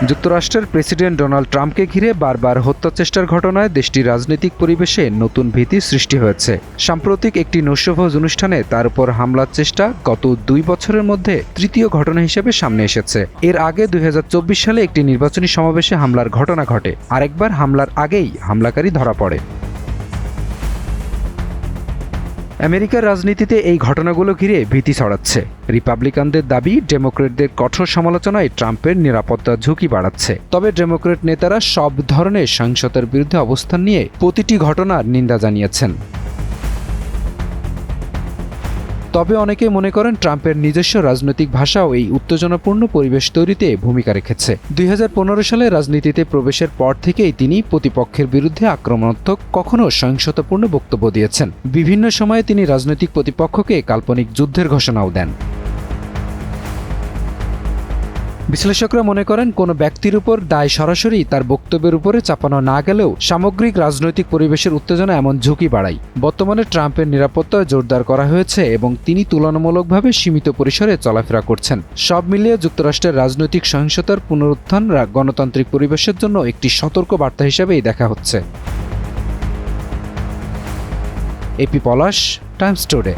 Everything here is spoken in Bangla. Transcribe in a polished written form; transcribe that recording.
যুক্তরাষ্ট্রের প্রেসিডেন্ট ডোনাল্ড ট্রাম্পকে ঘিরে বারবার হত্যাচেষ্টার ঘটনায় দেশটির রাজনৈতিক পরিবেশে নতুন ভীতি সৃষ্টি হয়েছে। সাম্প্রতিক একটি নৈশভোজ অনুষ্ঠানে তার উপর হামলার চেষ্টা গত 2 বছরের মধ্যে তৃতীয় ঘটনা হিসেবে সামনে এসেছে। এর আগে 2024 সালে একটি নির্বাচনী সমাবেশে হামলার ঘটনা ঘটে। আরেকবার হামলার আগেই হামলাকারী ধরা পড়ে। আমেরিকার রাজনীতিতে এই ঘটনাগুলো ঘিরে ভীতি ছড়াচ্ছে। রিপাবলিকানদের দাবি ডেমোক্রেটদের কঠোর সমালোচনায় ট্রাম্পের নিরাপত্তা ঝুঁকি বাড়াচ্ছে। তবে ডেমোক্রেট নেতারা সব ধরনের সহিংসতার বিরুদ্ধে অবস্থান নিয়ে প্রতিটি ঘটনার নিন্দা জানিয়েছেন। তবে অনেকে মনে করেন ট্রাম্পের নিজস্ব রাজনৈতিক ভাষাও এই উত্তেজনাপূর্ণ পরিবেশ তৈরিতে ভূমিকা রেখেছে। 2015 সালে রাজনীতিতে প্রবেশের পর থেকেই তিনি প্রতিপক্ষের বিরুদ্ধে আক্রমণাত্মক, কখনো সহিংসতাপূর্ণ বক্তব্য দিয়েছেন। বিভিন্ন সময়ে তিনি রাজনৈতিক প্রতিপক্ষকে কাল্পনিক যুদ্ধের ঘোষণাও দেন। বিশ্লেষকরা মনে করেন কোনো ব্যক্তির উপর দায় সরাসরি তার বক্তব্যের উপরে চাপানো না গেলেও সামগ্রিক রাজনৈতিক পরিবেশের উত্তেজনা এমন ঝুঁকি বাড়ায়। বর্তমানে ট্রাম্পের নিরাপত্তা জোরদার করা হয়েছে এবং তিনি তুলনামূলকভাবে সীমিত পরিসরে চলাফেরা করছেন। সব মিলিয়ে যুক্তরাষ্ট্রের রাজনৈতিক সহিংসতার পুনরুত্থান গণতান্ত্রিক পরিবেশের জন্য একটি সতর্ক বার্তা হিসেবেই দেখা হচ্ছে। এপি পলাশ, টাইমস টুডে।